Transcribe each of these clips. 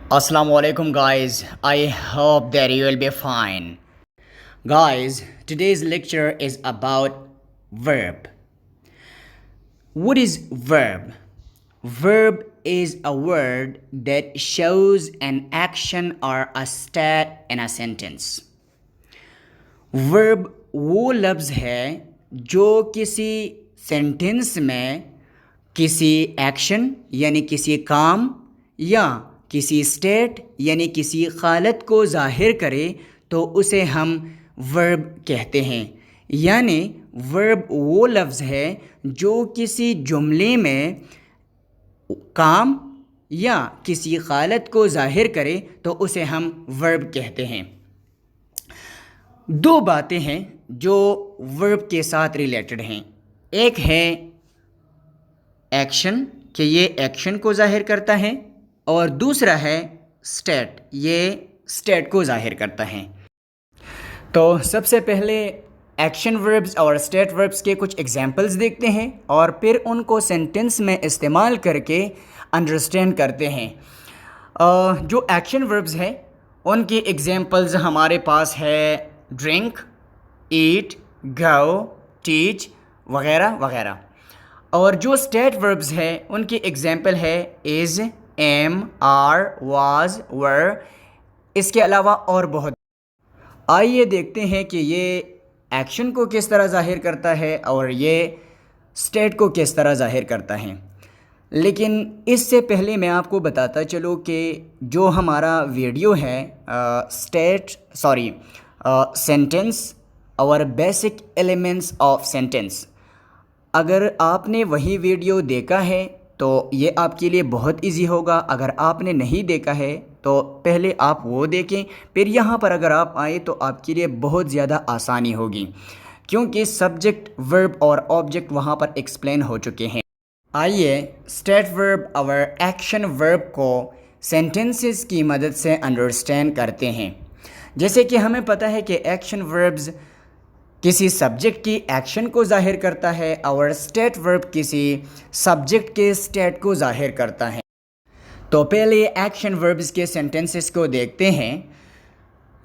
Assalamu alaikum guys. I hope that you will be fine. Guys, today's lecture is about verb. What is verb? Verb is a word that shows an action or a state in a sentence. Verb वो लफ्ज़ है जो किसी sentence में किसी action यानी किसी काम या किसी स्टेट यानी किसी हालत को ज़ाहिर करे तो उसे हम वर्ब कहते हैं। यानी वर्ब वो लफ्ज़ है जो किसी जुमले में काम या किसी हालत को ज़ाहिर करे तो उसे हम वर्ब कहते हैं। दो बातें हैं जो वर्ब के साथ रिलेटेड हैं। एक है एक्शन कि ये एक्शन को ज़ाहिर करता है और दूसरा है स्टेट, ये स्टेट को ज़ाहिर करता है। तो सबसे पहले एक्शन वर्ब्स और स्टेट वर्ब्स के कुछ एग्जांपल्स देखते हैं और फिर उनको सेंटेंस में इस्तेमाल करके अंडरस्टैंड करते हैं। जो एक्शन वर्ब्स हैं उनकी एग्जांपल्स हमारे पास है ड्रिंक, ईट, गो, टीच वगैरह वगैरह। और जो स्टेट वर्ब्स हैं उनकी एग्जांपल है इज़, एम, आर, वाज, वर, इसके अलावा और बहुत। आइए देखते हैं कि ये एक्शन को किस तरह ज़ाहिर करता है और ये स्टेट को किस तरह ज़ाहिर करता है। लेकिन इससे पहले मैं आपको बताता चलूँ कि जो हमारा वीडियो है सेंटेंस और बेसिक एलिमेंट्स ऑफ सेंटेंस, अगर आपने वही वीडियो देखा है तो ये आपके लिए बहुत इजी होगा। अगर आपने नहीं देखा है तो पहले आप वो देखें, फिर यहाँ पर अगर आप आए तो आपके लिए बहुत ज़्यादा आसानी होगी क्योंकि सब्जेक्ट, वर्ब और ऑब्जेक्ट वहाँ पर एक्सप्लेन हो चुके हैं। आइए स्टेट वर्ब और एक्शन वर्ब को सेंटेंसेस की मदद से अंडरस्टैंड करते हैं। जैसे कि हमें पता है कि एक्शन वर्ब्स किसी सब्जेक्ट की एक्शन को ज़ाहिर करता है और स्टेट वर्ब किसी सब्जेक्ट के स्टेट को ज़ाहिर करता है। तो पहले एक्शन वर्ब्स के सेंटेंसेस को देखते हैं।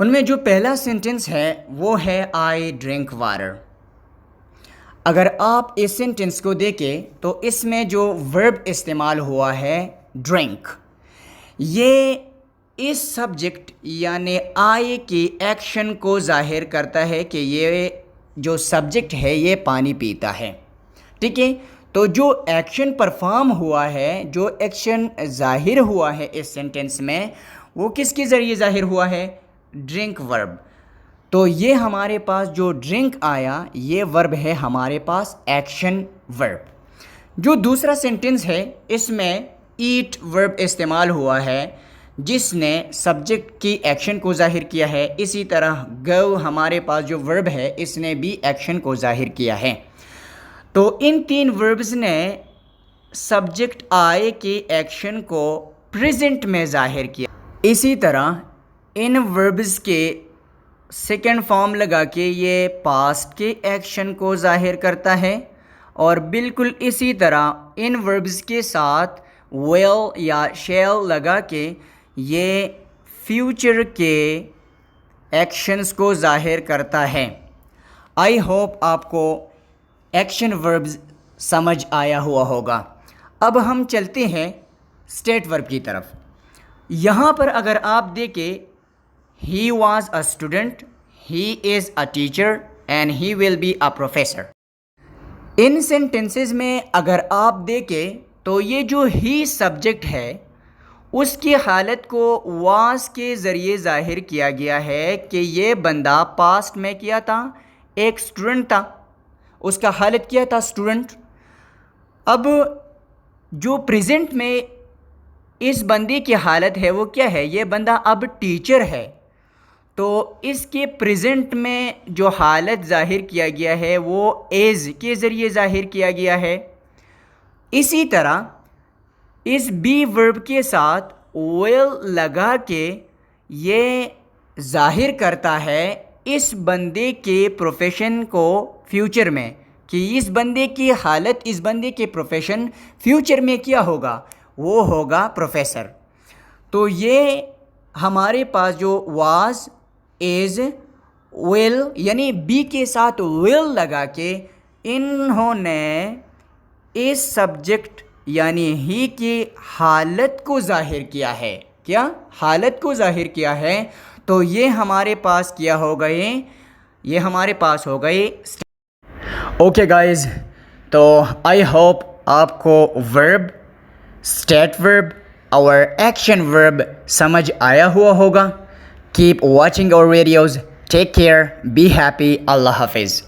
उनमें जो पहला सेंटेंस है वो है आई ड्रिंक वाटर। अगर आप इस सेंटेंस को देखें तो इसमें जो वर्ब इस्तेमाल हुआ है ड्रिंक, ये इस सब्जेक्ट यानी आई की एक्शन को ज़ाहिर करता है कि ये जो सब्जेक्ट है ये पानी पीता है। ठीक है, तो जो एक्शन परफॉर्म हुआ है, जो एक्शन ज़ाहिर हुआ है इस सेंटेंस में, वो किसके ज़रिए ज़ाहिर हुआ है? Drink verb. तो ये हमारे पास जो ड्रिंक आया ये वर्ब है हमारे पास एक्शन वर्ब। जो दूसरा सेंटेंस है इसमें ईट वर्ब इस्तेमाल हुआ है जिसने सब्जेक्ट की एक्शन को ज़ाहिर किया है। इसी तरह गो हमारे पास जो वर्ब है इसने भी एक्शन को ज़ाहिर किया है। तो इन तीन वर्ब्स ने सब्जेक्ट आई के एक्शन को प्रेजेंट में ज़ाहिर किया। इसी तरह इन वर्ब्स के सेकेंड फॉर्म लगा के ये पास्ट के एक्शन को ज़ाहिर करता है और बिल्कुल इसी तरह इन वर्ब्स के साथ विल या शैल लगा के ये फ्यूचर के एक्शंस को ज़ाहिर करता है। आई होप आपको एक्शन वर्ब्स समझ आया हुआ होगा। अब हम चलते हैं स्टेट वर्ब की तरफ। यहाँ पर अगर आप देखें, he was a student, he is a teacher and he will be a professor. In sentences में अगर आप देखें तो ये जो ही सब्जेक्ट है उसकी हालत को वाज के ज़रिए ज़ाहिर किया गया है कि ये बंदा पास्ट में किया था, एक स्टूडेंट था, उसका हालत किया था स्टूडेंट। अब जो प्रेजेंट में इस बंदे की हालत है वो क्या है? ये बंदा अब टीचर है। तो इसके प्रेजेंट में जो हालत ज़ाहिर किया गया है वो एज़ के ज़रिए ज़ाहिर किया गया है। इसी तरह इस बी वर्ब के साथ विल लगा के ये ज़ाहिर करता है इस बंदे के प्रोफेशन को फ्यूचर में, कि इस बंदे की हालत, इस बंदे के प्रोफेशन फ्यूचर में क्या होगा? वो होगा प्रोफेसर। تو یہ ہمارے پاس جو واز از ول یعنی بی کے ساتھ ول لگا کے انہوں نے اس سبجیکٹ یعنی ہی کی حالت کو ظاہر کیا ہے. کیا حالت کو ظاہر کیا ہے؟ تو یہ ہمارے پاس کیا ہو گئے، یہ ہمارے پاس ہو گئے. اوکے گائز، تو آئی ہوپ آپ کو ورب، اسٹیٹ ورب اور ایکشن ورب سمجھ آیا ہوا ہوگا. Keep watching our videos. Take care, be happy. اللہ حافظ.